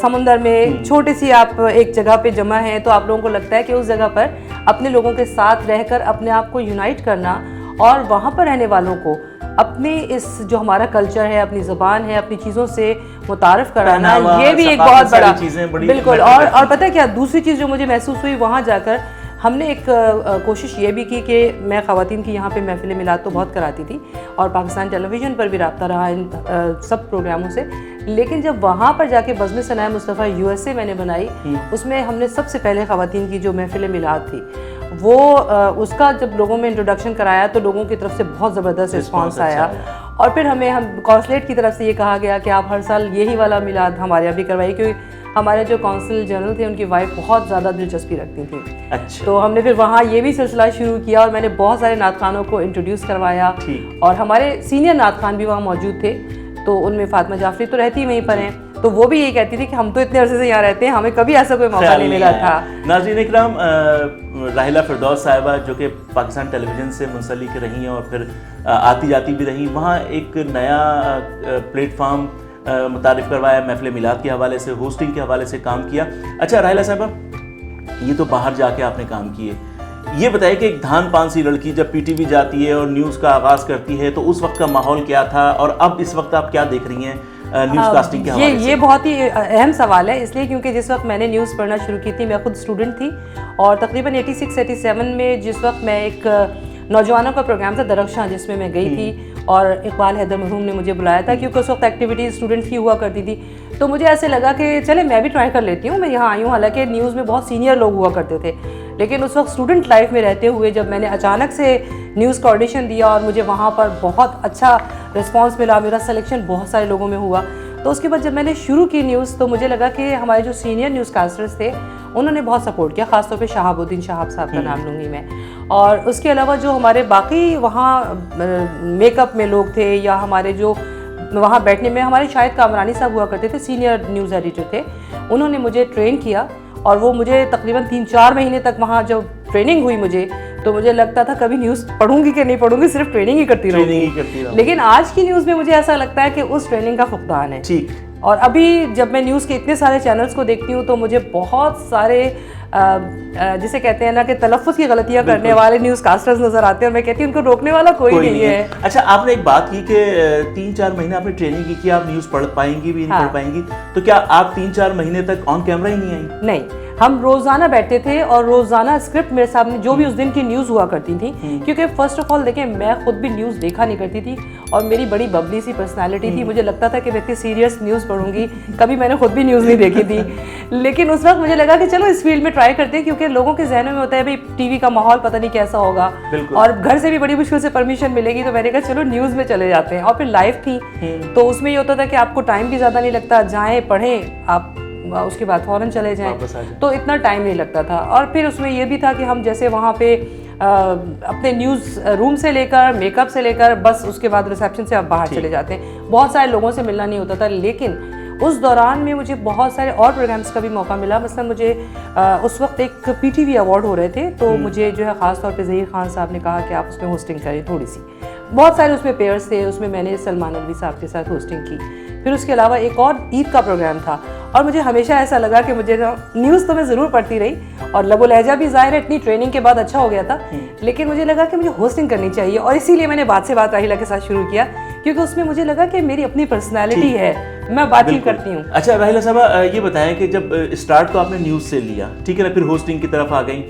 سمندر میں چھوٹی سی آپ ایک جگہ پہ جمع ہیں تو آپ لوگوں کو لگتا ہے کہ اس جگہ پر اپنے لوگوں کے ساتھ رہ کر اپنے آپ کو یونائٹ کرنا اور وہاں پر رہنے والوں کو اپنے اس جو ہمارا کلچر ہے, اپنی زبان ہے, اپنی چیزوں سے متعارف کرانا, یہ بھی ایک بہت بڑا بالکل. اور پتہ ہے کیا دوسری چیز جو مجھے محسوس ہوئی وہاں جا کر, ہم نے ایک کوشش یہ بھی کی کہ میں خواتین کی یہاں پہ محفل میلاد تو بہت کراتی تھی اور پاکستان ٹیلی ویژن پر بھی رابطہ رہا ان سب پروگراموں سے, لیکن جب وہاں پر جا کے بزم ثنائے مصطفیٰ USA میں نے بنائی, اس میں ہم نے سب سے پہلے خواتین کی جو محفل میلاد تھی وہ اس کا جب لوگوں میں انٹروڈکشن کرایا تو لوگوں کی طرف سے بہت زبردست رسپانس آیا. اور پھر ہم کونسلیٹ کی طرف سے یہ کہا گیا کہ آپ ہر سال یہی والا میلاد ہمارے یہاں بھی کروائیے, کیونکہ ہمارے جو کونسل جنرل تھے ان کی وائف بہت زیادہ دلچسپی رکھتی تھیں. تو ہم نے پھر وہاں یہ بھی سلسلہ شروع کیا اور میں نے بہت سارے نعت خوانوں کو انٹروڈیوس کروایا اور ہمارے سینئر نعت خوان بھی وہاں موجود تھے. تو ان میں فاطمہ جعفری تو رہتی وہیں پر ہیں, تو وہ بھی یہی کہتی تھی کہ ہم تو اتنے عرصے سے یہاں رہتے ہیں, ہمیں کبھی ایسا کوئی موقع نہیں ملا تھا. ناظرین اکرام, راحلہ فردوس صاحبہ جو کہ پاکستان ٹیلی ویژن سے منسلک رہی ہیں اور پھر آتی جاتی بھی رہیں, وہاں ایک نیا پلیٹ فارم متعارف کروایا محفل میلاد کے حوالے سے, ہوسٹنگ کے حوالے سے کام کیا. اچھا راحلہ صاحبہ, یہ تو باہر جا کے آپ نے کام کیے, یہ بتائیے کہ ایک دھان پان سی لڑکی جب PTV جاتی ہے اور نیوز کا آغاز کرتی ہے تو اس وقت کا ماحول کیا تھا, اور اب اس وقت آپ کیا دیکھ رہی ہیں نیوز کاسٹنگ کے حوالے سے؟ یہ بہت ہی اہم سوال ہے, اس لیے کیونکہ جس وقت میں نے نیوز پڑھنا شروع کی تھی میں خود اسٹوڈنٹ تھی, اور تقریباً 86-87 میں جس وقت میں ایک نوجوانوں کا پروگرام تھا درخشاں جس میں گئی تھی, اور اقبال حیدر مرحوم نے مجھے بلایا تھا کیونکہ اس وقت ایکٹیویٹیز اسٹوڈنٹ کی ہوا کرتی تھی. تو مجھے ایسے لگا کہ چلے میں بھی ٹرائی کر لیتی ہوں, میں یہاں آئی ہوں. حالانکہ نیوز میں بہت سینئر لوگ ہوا کرتے تھے, لیکن اس وقت اسٹوڈنٹ لائف میں رہتے ہوئے جب میں نے اچانک سے نیوز کا آڈیشن دیا اور مجھے وہاں پر بہت اچھا رسپانس ملا, میرا سلیکشن بہت سارے لوگوں میں ہوا, تو اس کے بعد جب میں نے شروع کی نیوز تو مجھے لگا کہ ہمارے جو سینئر نیوز کاسٹرز تھے انہوں نے بہت سپورٹ کیا, خاص طور پہ شہاب الدین شہاب صاحب کا نام لوں گی میں. اور اس کے علاوہ جو ہمارے باقی وہاں میک اپ میں لوگ تھے یا ہمارے جو وہاں بیٹھنے میں ہمارے شاہد کامرانی صاحب ہوا کرتے تھے, سینئر نیوز ایڈیٹر تھے, انہوں نے مجھے ٹرین کیا اور وہ مجھے تقریباً 3-4 مہینے تک وہاں جب ٹریننگ ہوئی مجھے تو مجھے لگتا تھا کبھی نیوز پڑھوں گی کہ نہیں پڑھوں گی, صرف ٹریننگ ہی کرتی رہوں گی. لیکن آج کی نیوز میں مجھے ایسا لگتا ہے کہ اس ٹریننگ کا فقدان ہے. اور ابھی جب میں نیوز کے اتنے سارے چینلز کو دیکھتی ہوں تو مجھے بہت سارے جسے کہتے ہیں نا کہ تلفظ کی غلطیاں کرنے والے نیوز کاسٹرز نظر آتے ہیں, اور میں کہتی ہوں ان کو روکنے والا کوئی نہیں ہے. اچھا, آپ نے ایک بات کی کہ 3-4 مہینے آپ نے ٹریننگ کی کہ آپ نیوز پڑھ پائیں گی بھی نہیں پڑھ پائیں گی, تو کیا آپ 3-4 مہینے تک آن کیمرہ ہی نہیں آئیں؟ نہیں, ہم روزانہ بیٹھتے تھے اور روزانہ اسکرپٹ میرے سامنے جو بھی اس دن کی نیوز ہوا کرتی تھی, کیونکہ فرسٹ آف آل دیکھیں میں خود بھی نیوز دیکھا نہیں کرتی تھی اور میری بڑی ببلی سی پرسنالٹی تھی, مجھے لگتا تھا کہ میں اتنی سیریس نیوز پڑھوں گی, کبھی میں نے خود بھی نیوز نہیں دیکھی تھی. لیکن اس وقت مجھے لگا کہ چلو اس فیلڈ میں ٹرائی کرتے ہیں, کیونکہ لوگوں کے ذہنوں میں ہوتا ہے بھائی ٹی وی کا ماحول پتہ نہیں کیسا ہوگا, اور گھر سے بھی بڑی مشکل سے پرمیشن ملے گی, تو میں نے کہا چلو نیوز میں چلے جاتے ہیں. اور پھر لائیو تھی تو اس میں یہ ہوتا تھا کہ آپ کو ٹائم بھی زیادہ نہیں لگتا, جائیں پڑھیں آپ اس کے بعد فوراً چلے جائیں, تو اتنا ٹائم نہیں لگتا تھا. اور پھر اس میں یہ بھی تھا کہ ہم جیسے وہاں پہ اپنے نیوز روم سے لے کر میک اپ سے لے کر بس اس کے بعد ریسیپشن سے آپ باہر چلے جاتے ہیں, بہت سارے لوگوں سے ملنا نہیں ہوتا تھا. لیکن اس دوران میں مجھے بہت سارے اور پروگرامز کا بھی موقع ملا. مثلا مجھے اس وقت ایک PTV ایوارڈ ہو رہے تھے, تو مجھے جو ہے خاص طور پہ ظہیر خان صاحب نے کہا کہ آپ اس میں ہوسٹنگ کریں تھوڑی سی. بہت سارے اس میں پیئرس تھے, اس میں میں نے سلمان الوی صاحب کے ساتھ ہوسٹنگ کی. پھر اس کے علاوہ ایک اور عید کا پروگرام تھا, اور مجھے ہمیشہ ایسا لگا کہ مجھے نیوز تو میں ضرور پڑھتی رہی, اور لب و لہجہ بھی ظاہر ہے اتنی ٹریننگ کے بعد اچھا ہو گیا تھا, لیکن مجھے لگا کہ مجھے ہوسٹنگ کرنی چاہیے, اور اسی لیے میں نے بات سے بات راحلہ کے ساتھ شروع کیا, کیونکہ اس میں مجھے لگا کہ میری اپنی پرسنالٹی ہے, میں بات چیت کرتی ہوں. اچھا راحلہ صاحبہ, یہ بتائیں کہ جب اسٹارٹ تو آپ نے نیوز سے لیا, ٹھیک ہے نا, پھر ہوسٹنگ کی طرف آ گئیں,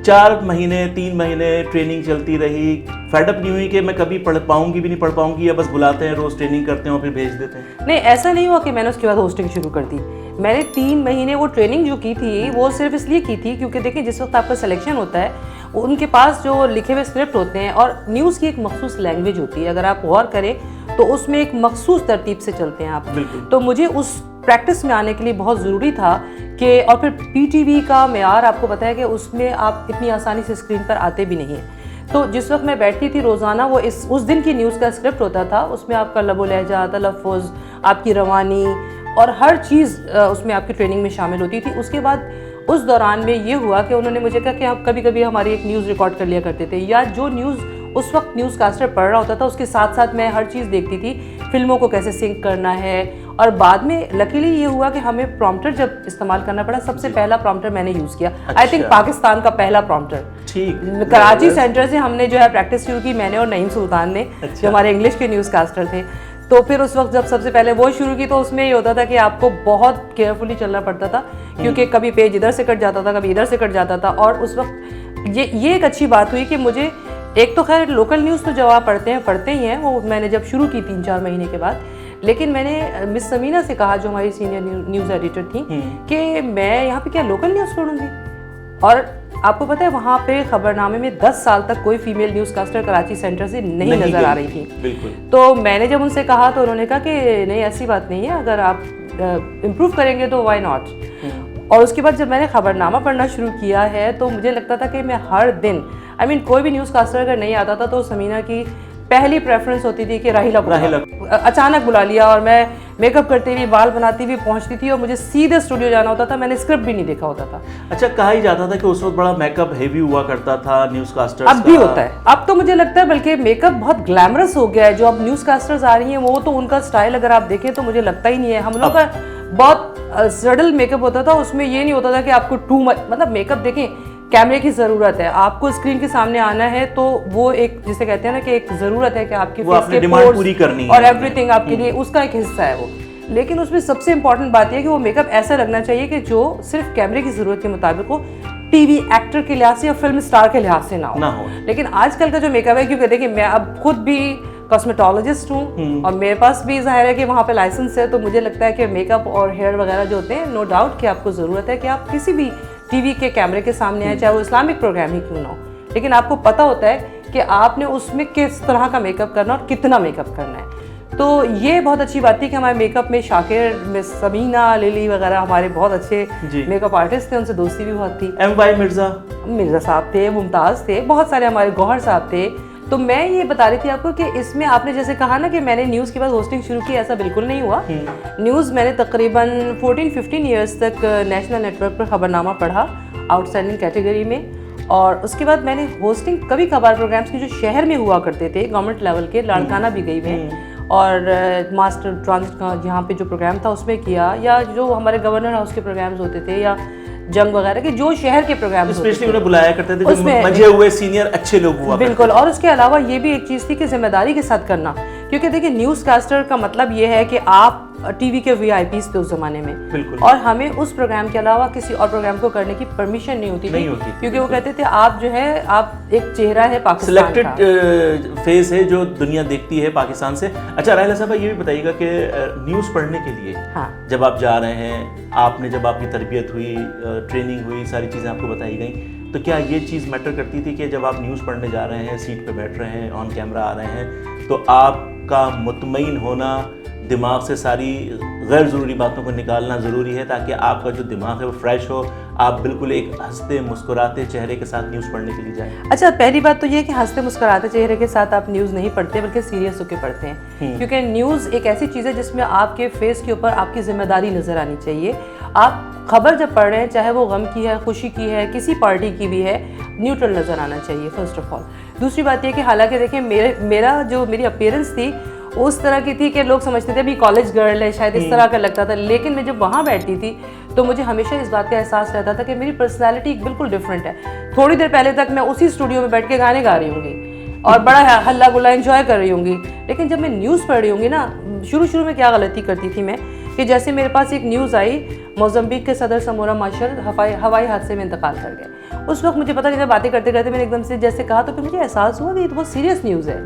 4 مہینے 3 مہینے ٹریننگ چلتی رہی, فیڈ اپ نہیں ہوئی کہ میں کبھی پڑھ پاؤں گی بھی نہیں پڑھ پاؤں گی, یا بس بلاتے ہیں روز ٹریننگ کرتے ہیں اور پھر بھیج دیتے ہیں؟ نہیں, ایسا نہیں ہوا کہ میں نے اس کے بعد ہوسٹنگ شروع کر دی. میں نے 3 مہینے وہ ٹریننگ جو کی تھی وہ صرف اس لیے کی تھی کیونکہ دیکھیں جس وقت آپ کا سلیکشن ہوتا ہے ان کے پاس جو لکھے ہوئے اسکرپٹ ہوتے ہیں, اور نیوز کی ایک مخصوص لینگویج ہوتی ہے, اگر آپ غور کریں تو اس میں ایک مخصوص ترتیب سے چلتے ہیں آپ. تو مجھے اس پریکٹس میں آنے کے لیے بہت ضروری تھا کہ, اور پھر PTV کا معیار آپ کو پتہ ہے کہ اس میں آپ اتنی آسانی سے اسکرین پر آتے بھی نہیں ہیں. تو جس وقت میں بیٹھتی تھی روزانہ, وہ اس دن کی نیوز کا اسکرپٹ ہوتا تھا, اس میں آپ کا لب و لہجہ, تلفظ, آپ کی روانی اور ہر چیز اس میں آپ کی ٹریننگ میں شامل ہوتی تھی. اس کے بعد اس دوران میں یہ ہوا کہ انہوں نے مجھے کہا کہ آپ کبھی کبھی ہماری ایک نیوز ریکارڈ کر لیا کرتے تھے, یا جو نیوز اس وقت نیوز کاسٹر پڑھ رہا ہوتا تھا اس کے ساتھ ساتھ میں ہر چیز دیکھتی تھی, فلموں کو کیسے سنک کرنا ہے, اور بعد میں لکیلی یہ ہوا کہ ہمیں پرومپٹر جب استعمال کرنا پڑا, سب سے پہلا پرومپٹر میں نے یوز کیا, آئی تھنک پاکستان کا پہلا پرومپٹر. کراچی سینٹر سے ہم نے جو ہے پریکٹس شروع کی, میں نے اور نعیم سلطان نے, جو ہمارے انگلش کے نیوز کاسٹر تھے. تو پھر اس وقت جب سب سے پہلے وہ شروع کی تو اس میں یہ ہوتا تھا کہ آپ کو بہت کیئرفلی چلنا پڑتا تھا, کیونکہ کبھی پیج ادھر سے کٹ جاتا تھا, کبھی ادھر سے کٹ جاتا تھا. اور اس وقت یہ ایک اچھی بات ہوئی کہ مجھے ایک تو خیر لوکل نیوز تو جو آپ پڑھتے ہی ہیں, وہ میں نے جب شروع کی 3-4 مہینے کے بعد, لیکن میں نے مس سمینہ سے کہا جو ہماری سینئر نیوز ایڈیٹر تھیں کہ میں یہاں پہ کیا لوکل نیوز پڑھوں گی. اور آپ کو پتہ ہے وہاں پہ خبرنامے میں 10 سال تک کوئی female news caster Karachi centre سے نہیں نظر آ رہی تھی. تو میں نے جب ان سے کہا تو انہوں نے کہا کہ نہیں ایسی بات نہیں ہے, اگر آپ امپروو کریں گے تو وائی ناٹ. اور اس کے بعد جب میں نے خبرنامہ پڑھنا شروع کیا ہے تو مجھے لگتا تھا کہ میں ہر دن کوئی بھی نیوز کاسٹر اگر نہیں آتا تھا تو سمینہ کی پہلی پریفرنس ہوتی تھی کہ راہیلہ اچانک بلا لیا, اور میں میک اپ کرتے ہوئے بال بناتی ہوئی پہنچتی تھی اور مجھے سیدھے اسٹوڈیو جانا ہوتا تھا, میں نے اسکرپٹ بھی نہیں دیکھا ہوتا تھا. اچھا, کہا ہی جاتا تھا کہ اس وقت بڑا میک اپ ہیوی ہوا کرتا تھا نیوز کاسٹرز کا. اب بھی ہوتا ہے, اب تو مجھے لگتا ہے بلکہ میک اپ بہت گلیمرس ہو گیا ہے. جو اب نیوز کاسٹرز آ رہی ہیں وہ تو ان کا اسٹائل اگر آپ دیکھیں تو مجھے لگتا ہی نہیں ہے. ہم لوگ کا بہت سڈل میک اپ ہوتا تھا, اس میں یہ نہیں ہوتا تھا کہ آپ کو مطلب میک اپ دیکھیں کیمرے کی ضرورت ہے, آپ کو اسکرین کے سامنے آنا ہے تو وہ ایک جسے کہتے ہیں نا کہ ایک ضرورت ہے کہ آپ کی فیس کے ڈیمانڈ پوری کرنی ہے اور ایوری تھنگ آپ کے لیے اس کا ایک حصہ ہے وہ. لیکن اس میں سب سے امپورٹنٹ بات یہ ہے کہ وہ میک اپ ایسا لگنا چاہیے کہ جو صرف کیمرے کی ضرورت کے مطابق ہو, ٹی وی ایکٹر کے لحاظ سے یا فلم اسٹار کے لحاظ سے نہ ہو. لیکن آج کل کا جو میک اپ ہے, کیونکہ دیکھیں میں اب خود بھی کاسمیٹولوجسٹ ہوں اور میرے پاس بھی ظاہر ہے کہ وہاں پہ لائسنس ہے, تو مجھے لگتا ہے کہ میک اپ اور ہیئر وغیرہ جو ہوتے ہیں نو ڈاؤٹ کہ آپ کو ضرورت ہے کہ آپ کسی بھی ٹی وی کے کیمرے کے سامنے آئے, چاہے وہ اسلامک پروگرام ہی کیوں نہ ہو, لیکن آپ کو پتہ ہوتا ہے کہ آپ نے اس میں کس طرح کا میک اپ کرنا اور کتنا میک اپ کرنا ہے. تو یہ بہت اچھی بات تھی کہ ہمارے میک اپ میں شاکر, مس سمینہ, للی وغیرہ ہمارے بہت اچھے میک اپ آرٹسٹ تھے, ان سے دوستی بھی بہت تھی. MY مرزا صاحب تھے, ممتاز تھے, بہت سارے ہمارے گوہر صاحب تھے. تو میں یہ بتا رہی تھی آپ کو کہ اس میں آپ نے جیسے کہا نا کہ میں نے نیوز کے بعد ہوسٹنگ شروع کی, ایسا بالکل نہیں ہوا. نیوز میں نے تقریباً 14-15 ایئرس تک نیشنل نیٹ ورک پر خبرنامہ پڑھا آؤٹ اسٹینڈنگ کیٹیگری میں, اور اس کے بعد میں نے ہوسٹنگ کبھی کبھار پروگرامس کی جو شہر میں ہوا کرتے تھے گورنمنٹ لیول کے, لاڑکانہ بھی گئی میں, اور ماسٹر ٹرانزٹ کا جہاں پہ جو پروگرام تھا اس میں کیا, یا جو ہمارے گورنر ہاؤس کے پروگرامز ہوتے تھے یا جنگ وغیرہ کے جو شہر کے پروگرام اسپیشلی انہیں بلایا کرتے تھے جو مجھے ہوئے سینئر اچھے لوگ ہوا. بالکل. اور اس کے علاوہ یہ بھی ایک چیز تھی کہ ذمہ داری کے ساتھ کرنا, کیونکہ دیکھیں نیوز کاسٹر کا مطلب یہ ہے کہ آپ ٹی وی کے VIPs تھے اس زمانے میں, اور ہمیں اس پروگرام کے علاوہ کسی اور پروگرام کو کرنے کی پرمیشن نہیں ہوتی تھی, کیونکہ وہ کہتے تھے آپ جو ہے آپ ایک چہرہ ہے پاکستان کا, سلیکٹڈ فیس ہے جو دنیا دیکھتی ہے پاکستان سے. اچھا راہیلہ صاحبہ, یہ بھی بتائیے گا کہ نیوز پڑھنے کے لیے جب آپ جا رہے ہیں, آپ نے جب آپ کی تربیت ہوئی, ٹریننگ ہوئی, ساری چیزیں آپ کو بتائی گئیں, تو کیا یہ چیز میٹر کرتی تھی کہ جب آپ نیوز پڑھنے جا رہے ہیں, سیٹ پہ بیٹھ رہے ہیں, آن کیمرہ آ رہے ہیں, تو آپ کا مطمئن ہونا, دماغ سے ساری غیر ضروری باتوں کو نکالنا ضروری ہے تاکہ آپ کا جو دماغ ہے وہ فریش ہو, آپ بالکل ایک ہنستے مسکراتے چہرے کے ساتھ نیوز پڑھنے کے لیے جائیں؟ اچھا, پہلی بات تو یہ ہے کہ ہنستے مسکراتے چہرے کے ساتھ آپ نیوز نہیں پڑھتے بلکہ سیریس ہو کے پڑھتے ہیں, کیونکہ نیوز ایک ایسی چیز ہے جس میں آپ کے فیس کے اوپر آپ کی ذمہ داری نظر آنی چاہیے. آپ خبر جب پڑھ رہے ہیں, چاہے وہ غم کی ہے, خوشی کی ہے, کسی پارٹی کی بھی ہے, نیوٹرل نظر آنا چاہیے فرسٹ آف آل. دوسری بات یہ کہ حالانکہ دیکھیں میری اپیرنس تھی اس طرح کی تھی کہ لوگ سمجھتے تھے ابھی کالج گرل ہے, شاید اس طرح کا لگتا تھا, لیکن میں جب وہاں بیٹھتی تھی تو مجھے ہمیشہ اس بات کا احساس رہتا تھا کہ میری پرسنالٹی بالکل ڈفرینٹ ہے. تھوڑی دیر پہلے تک میں اسی اسٹوڈیو میں بیٹھ کے گانے گا رہی ہوں گی اور بڑا ہلا گلا انجوائے کر رہی ہوں گی, لیکن جب میں نیوز پڑھ رہی ہوں گی نا, شروع میں کیا غلطی کرتی تھی میں کہ جیسے میرے پاس ایک نیوز آئی موزمبیق کے صدر سمورا ماشل ہوائی حادثے میں انتقال کر گئے. اس وقت مجھے پتہ نہیں, باتیں کرتے کرتے میں نے ایک دم سے جیسے کہا تو پھر مجھے احساس ہوا کہ یہ تو بہت سیریس نیوز ہے,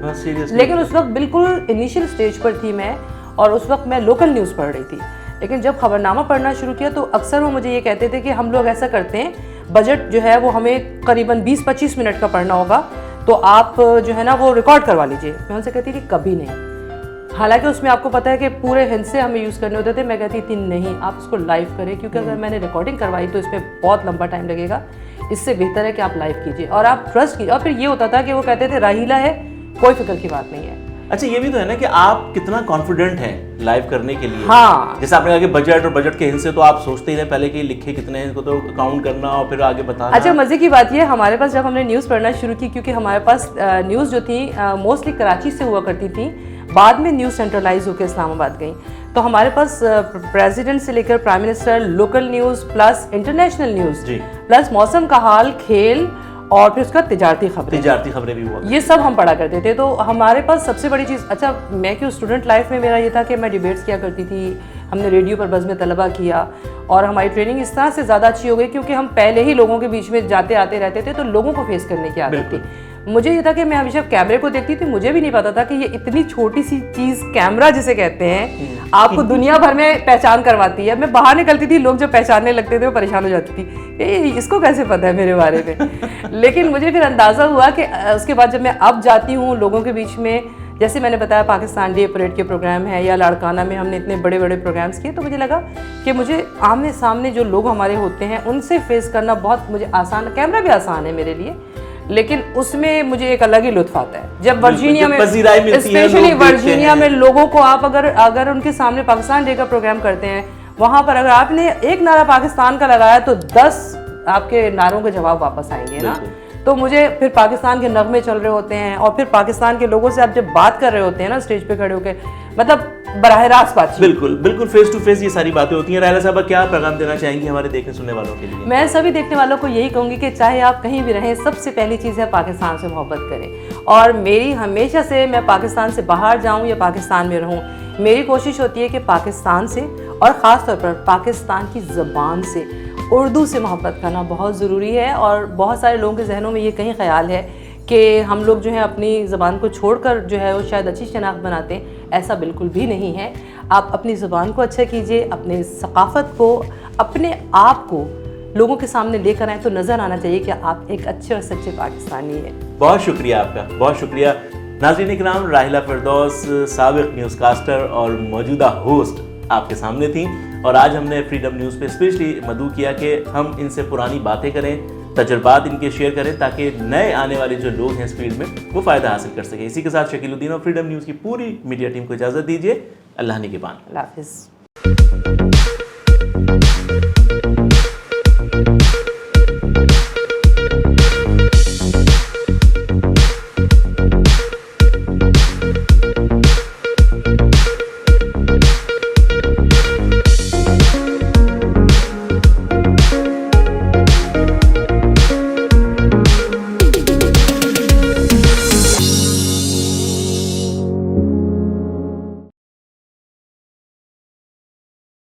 لیکن اس وقت بالکل انیشیل اسٹیج پر تھی میں, اور اس وقت میں لوکل نیوز پڑھ رہی تھی. لیکن جب خبرنامہ پڑھنا شروع کیا تو اکثر وہ مجھے یہ کہتے تھے کہ ہم لوگ ایسا کرتے ہیں, بجٹ جو ہے وہ ہمیں قریباً 20-25 منٹ کا پڑھنا ہوگا, تو آپ جو ہے نا وہ ریکارڈ کروا لیجیے. میں ان سے کہتی تھی کبھی نہیں, حالانکہ اس میں آپ کو پتہ ہے کہ پورے ہند سے ہمیں یوز کرنے ہوتے تھے. میں کہتی تھی نہیں, آپ اس کو لائیو کریں, کیونکہ اگر میں نے ریکارڈنگ کروائی تو اس پہ بہت لمبا ٹائم لگے گا, اس سے بہتر ہے کہ آپ لائیو کیجیے اور آپ ٹرسٹ کیجیے. اور پھر یہ ہوتا تھا کہ وہ کہتے تھے راہیلہ ہے, کوئی فکر کی بات نہیں ہے. اچھا, یہ بھی تو ہے نا کہ آپ کتنا کانفیڈنٹ ہیں لائیو کرنے کے لیے. ہاں, جیسے آپ نے کہا کہ بجٹ اور بجٹ کے حصے تو آپ سوچتے ہی رہے پہلے کہ لکھے کتنے ہیں, ان کو تو کاؤنٹ کرنا اور پھر آگے بتانا. اچھا, مزے کی بات یہ ہمارے پاس جب ہم نے نیوز پڑھنا شروع کی, کیونکہ ہمارے پاس نیوز جو تھی موسٹلی کراچی سے ہوا کرتی تھی, بعد میں نیوز سینٹرلائز ہو کے اسلام آباد گئیں, تو ہمارے پاس پریزیڈنٹ سے لے کر prime minister, local news plus international news plus موسم کا حال، کھیل اور پھر اس کا تجارتی خبریں بھی ہوا، یہ سب ہم پڑھا کرتے تھے. تو ہمارے پاس سب سے بڑی چیز، اچھا میں کیوں اسٹوڈنٹ لائف میں میرا یہ تھا کہ میں ڈیبیٹس کیا کرتی تھی، ہم نے ریڈیو پر بزم طلبہ کیا اور ہماری ٹریننگ اس طرح سے زیادہ اچھی ہو گئی کیونکہ ہم پہلے ہی لوگوں کے بیچ میں جاتے آتے رہتے تھے تو لوگوں کو فیس کرنے کی عادت تھی. مجھے یہ تھا کہ میں ہمیشہ کیمرے کو دیکھتی تھی، مجھے بھی نہیں پتا تھا کہ یہ اتنی چھوٹی سی چیز کیمرہ جسے کہتے ہیں آپ کو دنیا بھر میں پہچان کرواتی ہے. میں باہر نکلتی تھی، لوگ جب پہچاننے لگتے تھے وہ پریشان ہو جاتی تھی اس کو کیسے پتہ ہے میرے بارے میں. لیکن مجھے پھر اندازہ ہوا کہ اس کے بعد جب میں اب جاتی ہوں لوگوں کے بیچ میں، جیسے میں نے بتایا پاکستان ڈے پریڈ کے پروگرام ہے یا لاڑکانہ میں ہم نے اتنے بڑے بڑے پروگرامز کیے، تو مجھے لگا کہ مجھے آمنے سامنے جو لوگ ہمارے ہوتے ہیں ان سے فیس کرنا بہت مجھے آسان، کیمرہ بھی آسان ہے میرے لیے لیکن اس میں مجھے ایک الگ ہی لطف آتا ہے جب ورجینیا میں، اسپیشلی ورجینیا میں لوگوں کو آپ اگر ان کے سامنے پاکستان ڈے کا پروگرام کرتے ہیں، وہاں پر اگر آپ نے ایک نعرہ پاکستان کا لگایا تو 10 آپ کے نعروں کے جواب واپس آئیں گے نا. تو مجھے پھر پاکستان کے نغمے چل رہے ہوتے ہیں اور پھر پاکستان کے لوگوں سے آپ جب بات کر رہے ہوتے ہیں نا اسٹیج پہ کھڑے ہو کے، مطلب براہ راست بات. بالکل فیس ٹو فیس یہ ساری باتیں ہوتی ہیں. رائلا صاحبہ کیا پیغام دینا چاہیں گی ہمارے دیکھنے سننے والوں کے لیے؟ میں سبھی دیکھنے والوں کو یہی کہوں گی کہ چاہے آپ کہیں بھی رہیں، سب سے پہلی چیز ہے پاکستان سے محبت کریں. اور میری ہمیشہ سے، میں پاکستان سے باہر جاؤں یا پاکستان میں رہوں، میری کوشش ہوتی ہے کہ پاکستان سے اور خاص طور پر پاکستان کی زبان سے، اردو سے محبت کرنا بہت ضروری ہے. اور بہت سارے لوگوں کے ذہنوں میں یہ کہیں خیال ہے کہ ہم لوگ جو ہے اپنی زبان کو چھوڑ کر جو ہے وہ شاید اچھی شناخت بناتے ہیں. ایسا بالکل بھی نہیں ہے. آپ اپنی زبان کو اچھا کیجئے، اپنے ثقافت کو، اپنے آپ کو لوگوں کے سامنے لے کر آئیں تو نظر آنا چاہیے کہ آپ ایک اچھے اور سچے پاکستانی ہیں. بہت شکریہ آپ کا، بہت شکریہ. ناظرین اکرام، راحلہ فردوس سابق نیوز کاسٹر اور موجودہ ہوسٹ آپ کے سامنے تھیں اور آج ہم نے فریڈم نیوز پہ اسپیشلی مدعو کیا کہ ہم ان سے پرانی باتیں کریں، تجربات ان کے شیئر کریں تاکہ نئے آنے والے جو لوگ ہیں اس فیلڈ میں وہ فائدہ حاصل کر سکیں. اسی کے ساتھ شکیل الدین اور فریڈم نیوز کی پوری میڈیا ٹیم کو اجازت دیجیے. اللہ نگہبان. اللہ حافظ.